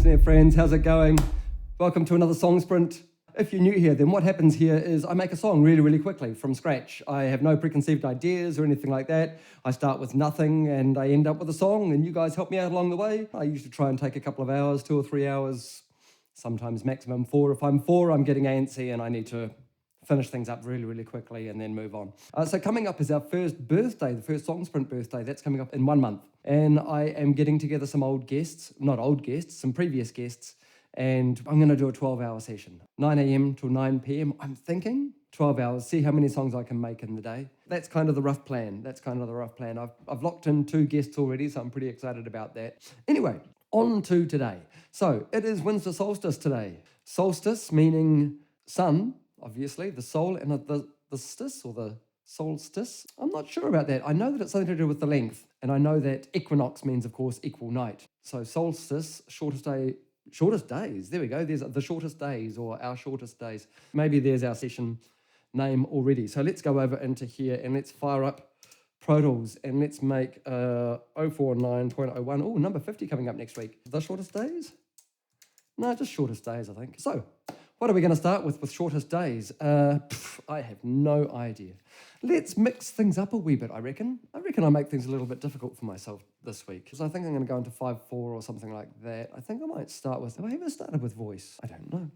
internet friends, how's it going? Welcome to another song sprint. If you're new here, then what happens here is I make a song really quickly from scratch. I have no preconceived ideas or anything like that. I start with nothing and I end up with a song, and you guys help me out along the way. I usually try and take a couple of hours, 2 or 3 hours, sometimes maximum 4. If I'm 4, I'm getting antsy and I need to finish things up really quickly and then move on. So coming up is our first birthday, the first song sprint birthday. That's coming up in 1 month. And I am getting together some old guests, not old guests, some previous guests, and I'm going to do a 12-hour session, 9 a.m. till 9 p.m. I'm thinking 12 hours, see how many songs I can make in the day. That's kind of the rough plan. I've locked in 2 guests already, so I'm pretty excited about that. Anyway, on to today. So it is winter solstice today. Solstice meaning sun, obviously, the sol, and the stis or the solstice. I'm not sure about that. I know that it's something to do with the length, and I know that equinox means, of course, equal night. So solstice, shortest days. There we go. There's the shortest days or our shortest days. Maybe there's our session name already. So let's go over into here and let's fire up Pro Tools and let's make 049.01. Oh, number 50 coming up next week. The shortest days? No, just shortest days, I think. So what are we going to start with shortest days? I have no idea. Let's mix things up a wee bit, I reckon. I make things a little bit difficult for myself this week because I think I'm going to go into 5/4 or something like that. I think I might start with, have I ever started with voice? I don't know.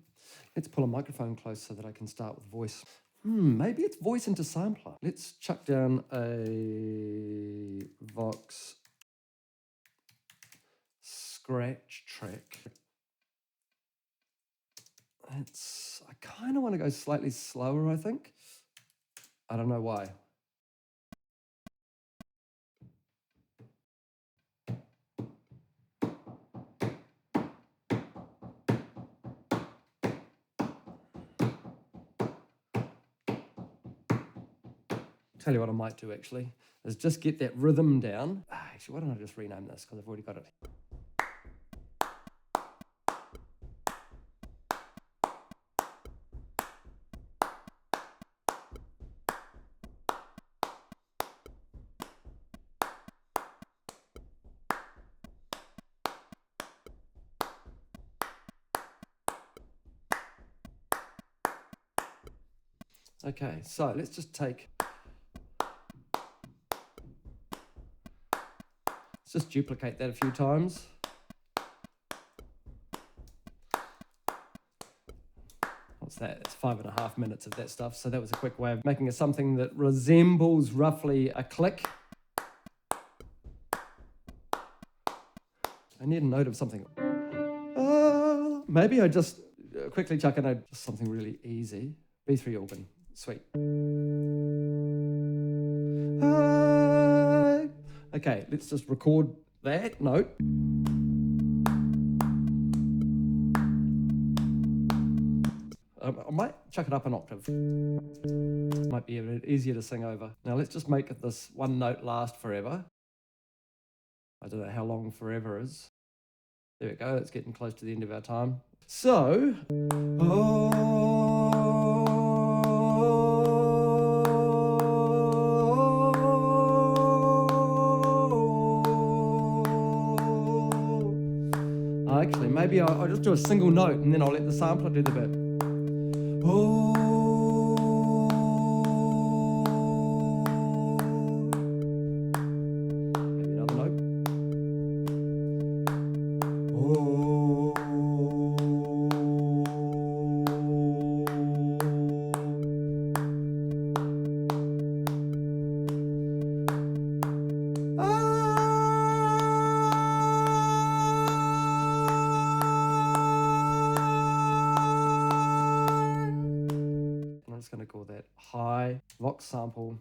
Let's pull a microphone close so that I can start with voice. Maybe it's voice into sampler. Let's chuck down a Vox scratch track. I kind of want to go slightly slower, I think. I don't know why. Tell you what I might do actually, is just get that rhythm down. Actually, why don't I just rename this because I've already got it. Okay, so let's just duplicate that a few times. What's that? It's 5.5 minutes of that stuff. So that was a quick way of making it something that resembles roughly a click. I need a note of something. Maybe I just quickly chuck in just something really easy. B3 organ. Sweet. Okay, let's just record that note. I might chuck it up an octave. Might be a bit easier to sing over. Now let's just make this one note last forever. I don't know how long forever is. There we go, it's getting close to the end of our time. So, actually, maybe I'll just do a single note and then I'll let the sampler do the bit. Maybe another note. I'm just going to call that high, Vox sample,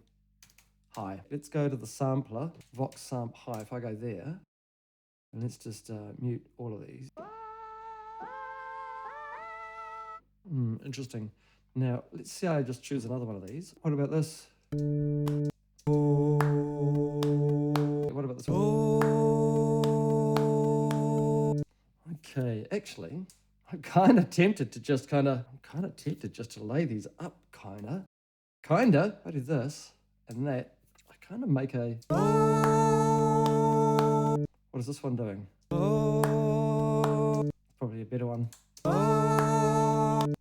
high. Let's go to the sampler, Vox samp high. If I go there, and let's just mute all of these. Interesting. Now, let's see how I just choose another one of these. What about this? What about this one? Okay, actually, I'm kind of tempted to just to lay these up, I do this and that. I kind of make a. What is this one doing? probably a better one.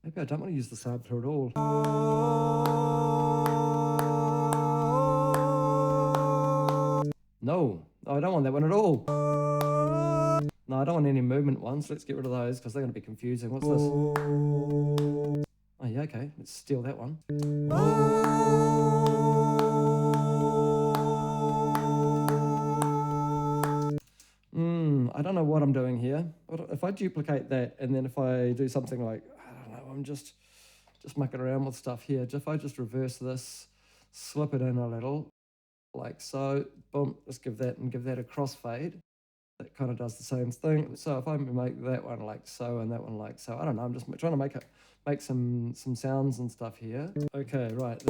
Maybe I don't want to use the sampler at all. No, I don't want that one at all. No, I don't want any movement ones. Let's get rid of those because they're going to be confusing. What's this? Oh yeah, okay. Let's steal that one. I don't know what I'm doing here. If I duplicate that and then if I do something like, I don't know, I'm just mucking around with stuff here. If I just reverse this, slip it in a little, like so, boom, let's give that a crossfade. That kind of does the same thing. So if I make that one like so and that one like so, I don't know, I'm just trying to make some sounds and stuff here. Okay, right. Did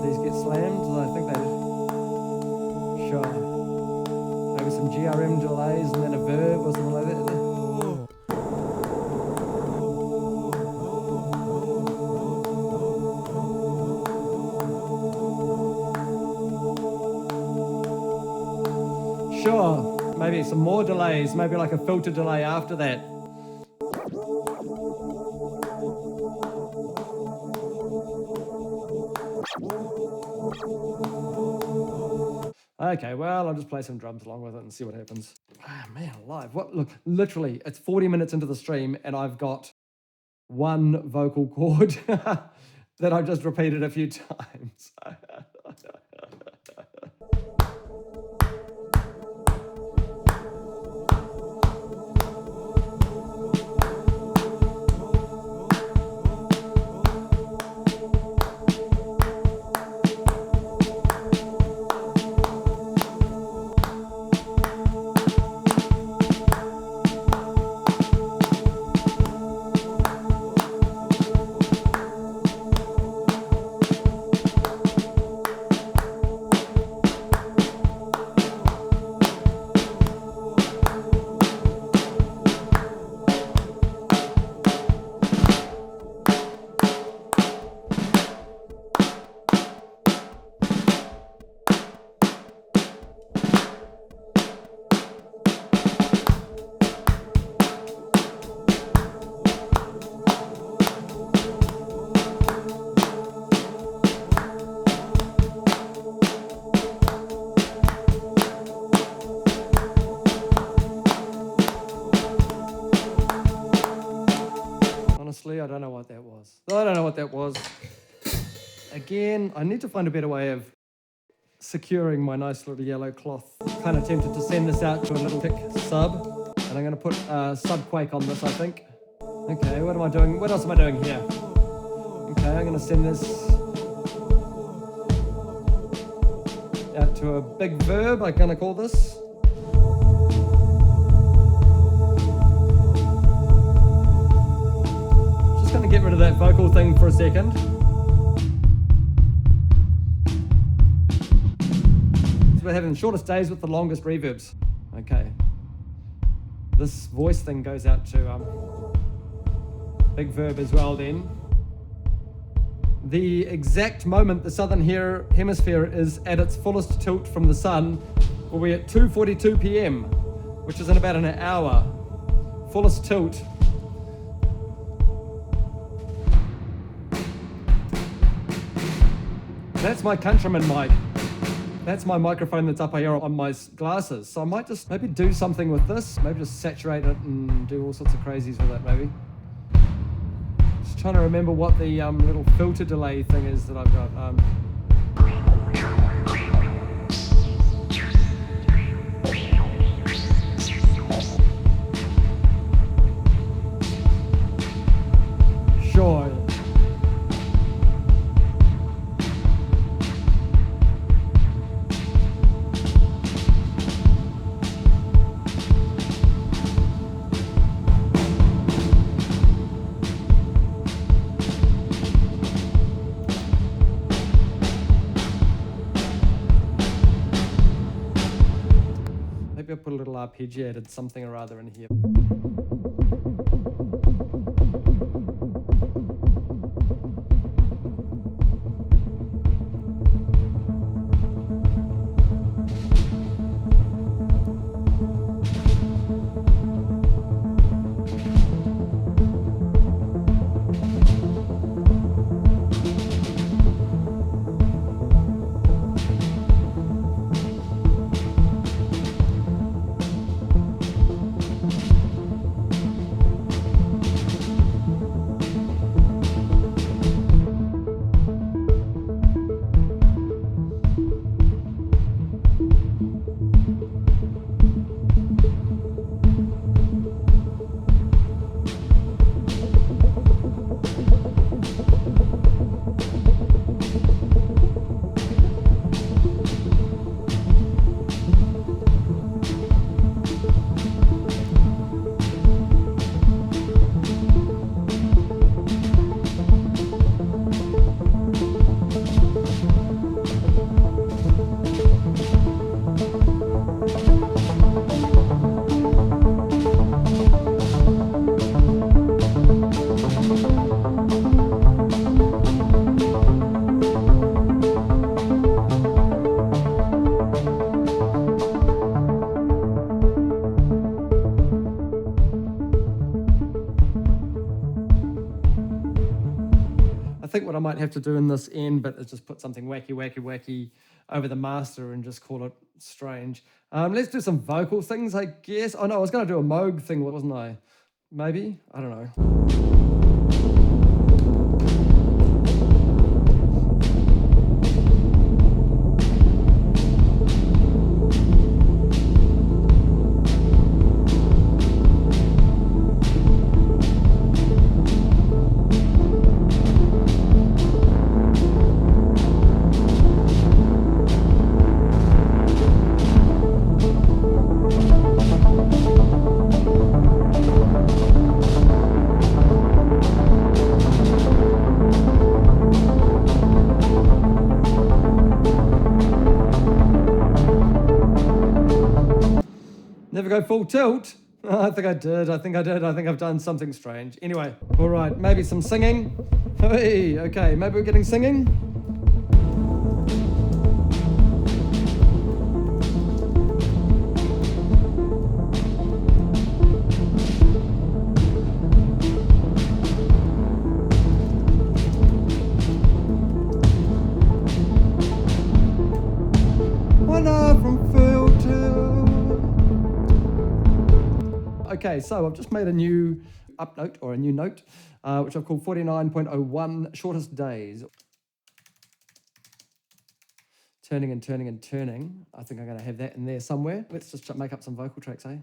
these get slammed? I think they did. Sure. Maybe some GRM delays and then a verb or something like that. Sure, maybe some more delays, maybe like a filter delay after that. Okay, well, I'll just play some drums along with it and see what happens. Ah, man, alive. What? Look, literally, it's 40 minutes into the stream and I've got one vocal chord that I've just repeated a few times. Honestly, I don't know what that was. I don't know what that was. Again, I need to find a better way of securing my nice little yellow cloth. Kind of tempted to send this out to a little tick sub. And I'm going to put sub quake on this, I think. Okay, what am I doing? What else am I doing here? Okay, I'm going to send this out to a big verb, I'm going to call this. Just going to get rid of that vocal thing for a second. So we're having the shortest days with the longest reverbs. Okay. This voice thing goes out to big verb as well then. The exact moment the southern hemisphere is at its fullest tilt from the sun will be at 2:42 p.m, which is in about an hour. Fullest tilt. That's my countryman mic. That's my microphone that's up here on my glasses. So I might just maybe do something with this. Maybe just saturate it and do all sorts of crazies with it maybe. Just trying to remember what the little filter delay thing is that I've got. Sure. Maybe I'll put a little arpeggiated something or other in here. think what I might have to do in this end bit is just put something wacky over the master and just call it strange. Let's do some vocal things, I guess. Oh no, I was going to do a Moog thing, wasn't I? Maybe? I don't know. Never go full tilt. I think I did. I think I've done something strange. Anyway, all right, maybe some singing. Hey, okay, maybe we're getting singing. One up from field to. Okay, so I've just made a new up note, or a new note, which I've called 49.01 shortest days. Turning and turning and turning. I think I'm going to have that in there somewhere. Let's just make up some vocal tracks, eh?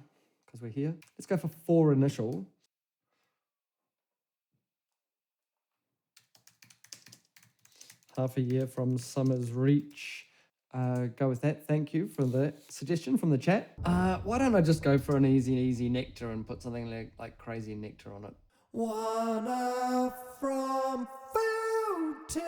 Because we're here. Let's go for 4 initial. Half a year from summer's reach. Go with that. Thank you for the suggestion from the chat. Why don't I just go for an easy nectar and put something like crazy nectar on it? One up from fountain.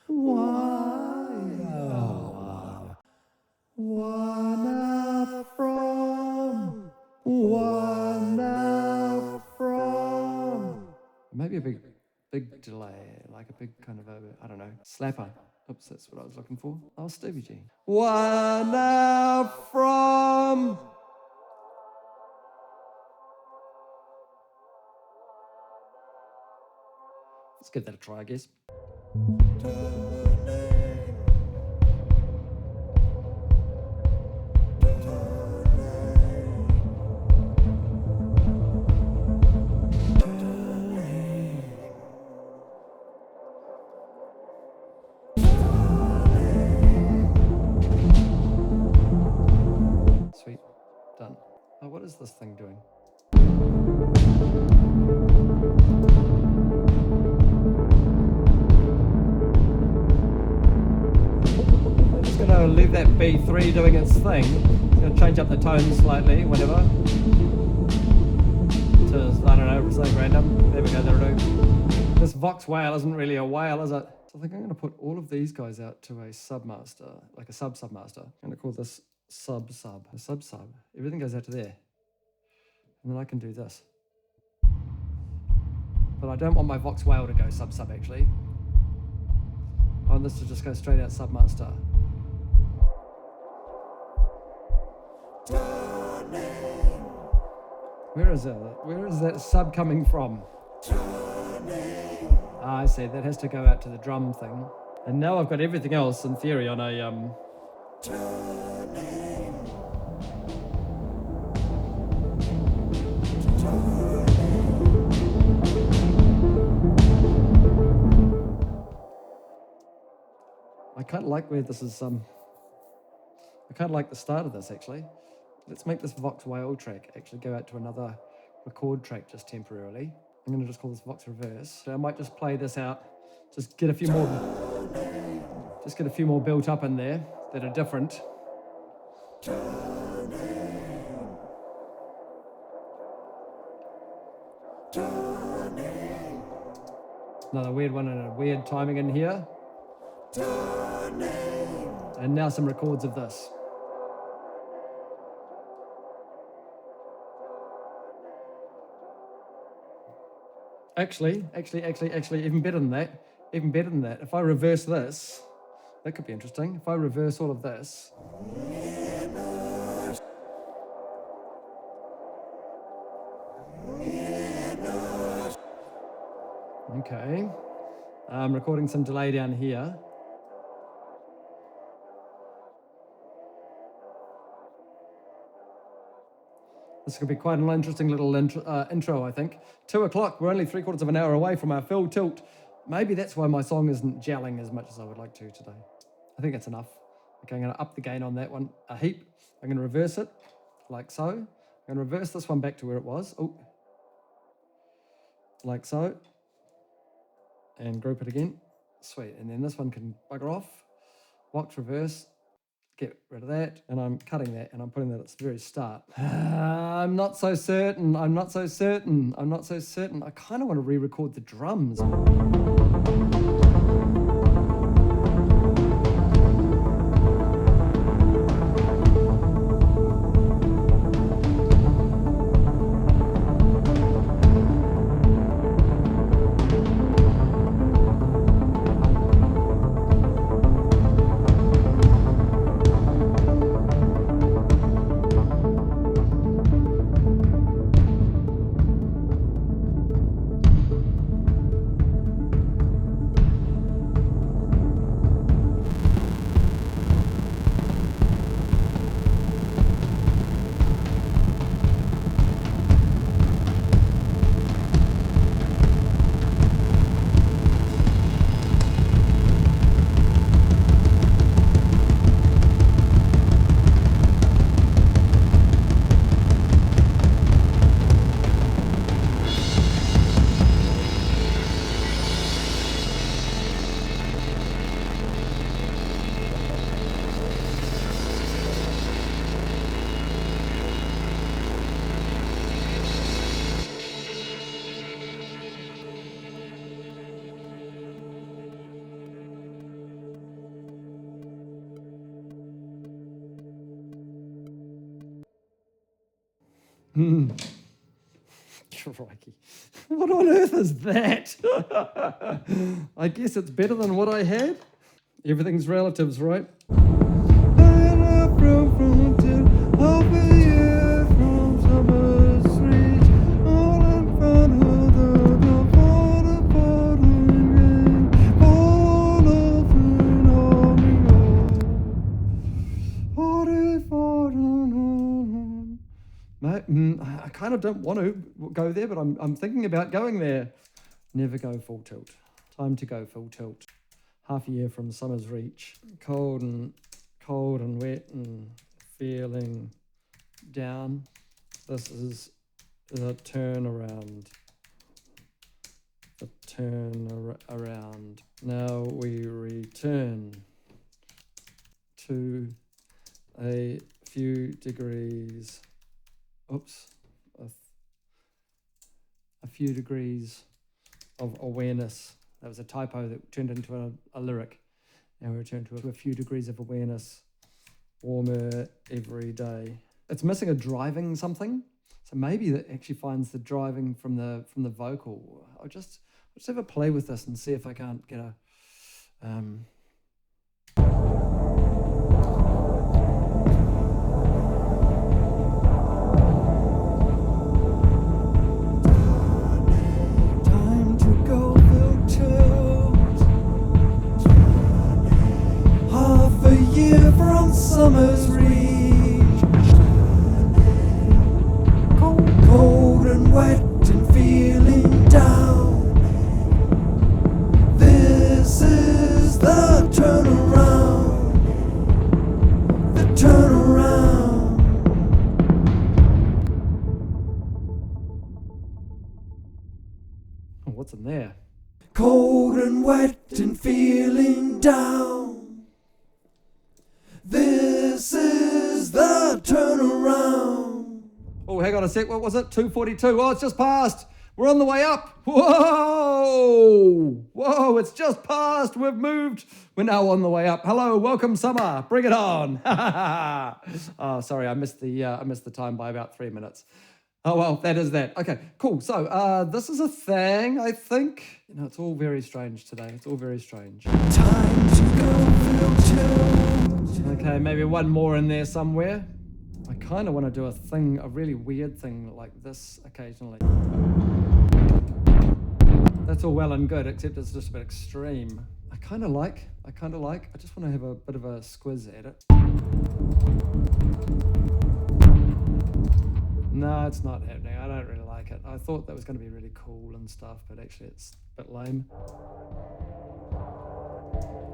One up from. One up from. Maybe a big delay, like a big kind of I don't know, slapper. Oops, that's what I was looking for. Oh, Stevie G. One up from. Let's give that a try, I guess. Sweet, done. Oh, what is this thing doing? I'm just gonna leave that B3 doing its thing. I'm gonna change up the tone slightly, whatever. To, I don't know, something random. There we go, that'll do. This Vox wail isn't really a wail, is it? So I think I'm gonna put all of these guys out to a submaster, like a sub-submaster. I'm gonna call this sub-sub, a sub-sub. Everything goes out to there. And then I can do this. But I don't want my Vox wail to go sub-sub, actually. I want this to just go straight out submaster. Where is it? Where is that sub coming from? Ah, I see. That has to go out to the drum thing. And now I've got everything else, in theory, on a... I kind of like where this is... I kind of like the start of this, actually. Let's make this Vox wail track actually go out to another record track just temporarily. I'm going to just call this Vox reverse. So I might just play this out, just get a few more built up in there that are different. Another weird one and a weird timing in here. And now some records of this. Actually, even better than that. If I reverse this, that could be interesting. If I reverse all of this. Okay. I'm recording some delay down here. This could be quite an interesting little intro, I think. 2 o'clock, we're only 3/4 of an hour away from our full tilt. Maybe that's why my song isn't gelling as much as I would like to today. I think that's enough. Okay, I'm gonna up the gain on that one a heap. I'm gonna reverse it, like so. I'm gonna reverse this one back to where it was. Oh, like so. And group it again. Sweet, and then this one can bugger off. Locked reverse. Get rid of that, and I'm cutting that, and I'm putting that at the very start. I'm not so certain. I kind of want to re-record the drums. Crikey. What on earth is that? I guess it's better than what I had. Everything's relatives, right? I kind of don't want to go there, but I'm thinking about going there. Never go full tilt. Time to go full tilt. Half a year from summer's reach. Cold and wet and feeling down. This is the turnaround. The turn around. Now we return to a few degrees. Oops. A few degrees of awareness. That was a typo that turned into a lyric. Now we return to a few degrees of awareness. Warmer every day. It's missing a driving something. So maybe that actually finds the driving from the vocal. I'll just have a play with this and see if I can't get a summer's reach, cold and wet and feeling down. This is the turnaround, the turnaround. Oh, what's in there? Cold and wet and feeling down. This is the turnaround. Oh, hang on a sec. What was it? 2:42. Oh, it's just passed. We're on the way up. Whoa! Whoa, it's just passed. We've moved. We're now on the way up. Hello, welcome summer. Bring it on. Oh, sorry, I missed the time by about 3 minutes. Oh, well, that is that. Okay, cool. So this is a thing, I think. You know, it's all very strange today. It's all very strange. Time to go filter. Okay, maybe one more in there somewhere. I kind of want to do a really weird thing like this occasionally. That's all well and good, except it's just a bit extreme. I kind of like. I just want to have a bit of a squiz at it. No, it's not happening. I don't really like it. I thought that was going to be really cool and stuff, but actually it's a bit lame.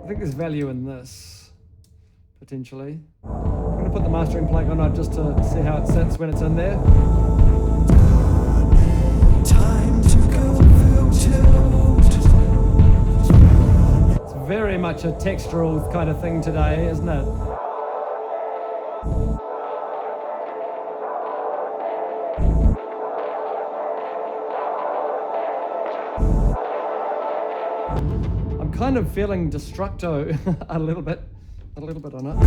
I think there's value in this, potentially. I'm going to put the mastering plug on it just to see how it sits when it's in there. Time to go It's very much a textural kind of thing today, isn't it? I'm kind of feeling Destructo a little bit on it.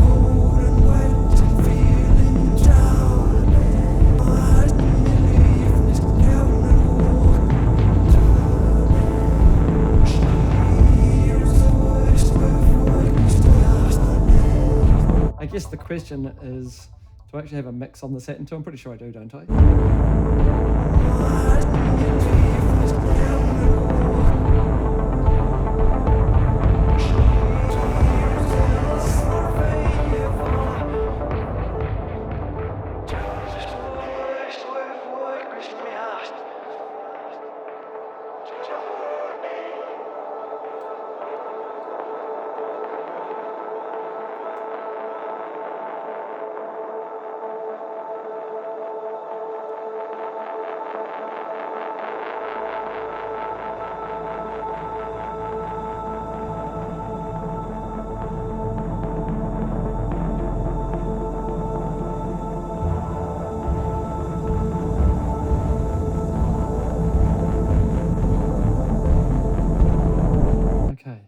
I guess the question is, do I actually have a mix on the Saturn II? I'm pretty sure I do, don't I?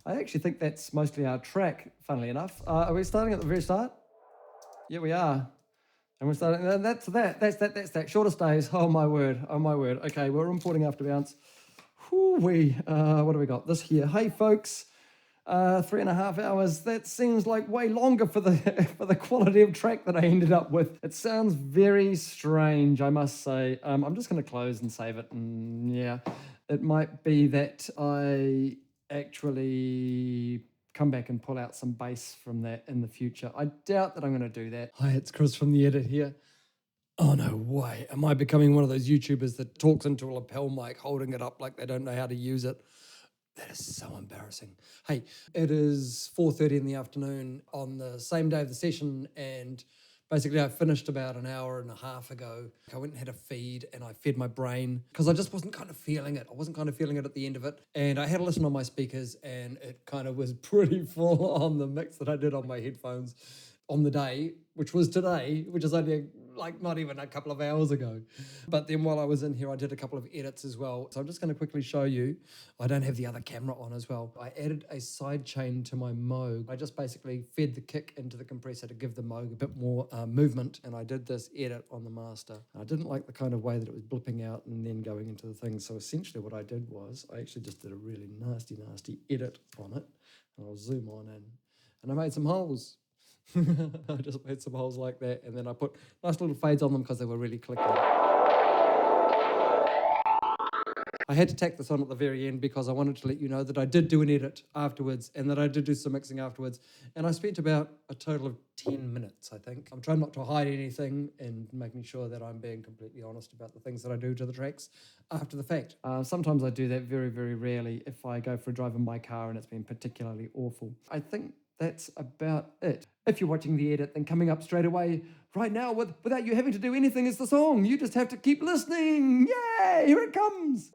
I actually think that's mostly our track, funnily enough. Are we starting at the very start? Yeah, we are. And we're starting, that's that. Shorter stays, oh my word. Okay, we're importing after bounce. Whoo-wee, what do we got? This here, hey folks, 3.5 hours. That seems like way longer for the quality of track that I ended up with. It sounds very strange, I must say. I'm just gonna close and save it, and yeah, it might be that I actually come back and pull out some bass from that in the future. I doubt that I'm going to do that. Hi, it's Chris from the edit here. Oh, no way. Am I becoming one of those YouTubers that talks into a lapel mic, holding it up like they don't know how to use it? That is so embarrassing. Hey, it is 4:30 in the afternoon on the same day of the session, and basically I finished about an hour and a half ago. I went and had a feed and I fed my brain because I just wasn't kind of feeling it. I wasn't kind of feeling it at the end of it. And I had a listen on my speakers and it kind of was pretty full on the mix that I did on my headphones on the day, which was today, which is only like not even a couple of hours ago. But then while I was in here, I did a couple of edits as well. So I'm just going to quickly show you. I don't have the other camera on as well. I added a side chain to my Moog. I just basically fed the kick into the compressor to give the Moog a bit more movement. And I did this edit on the master. I didn't like the kind of way that it was blipping out and then going into the thing. So essentially what I did was I actually just did a really nasty edit on it. And I'll zoom on in. And I made some holes. I just made some holes like that, and then I put nice little fades on them because they were really clicky. I had to tack this on at the very end because I wanted to let you know that I did do an edit afterwards and that I did do some mixing afterwards, and I spent about a total of 10 minutes, I think. I'm trying not to hide anything and making sure that I'm being completely honest about the things that I do to the tracks after the fact. Sometimes I do that, very, very rarely, if I go for a drive in my car and it's been particularly awful. I think that's about it. If you're watching the edit, then coming up straight away right now without you having to do anything is the song. You just have to keep listening. Yay, here it comes.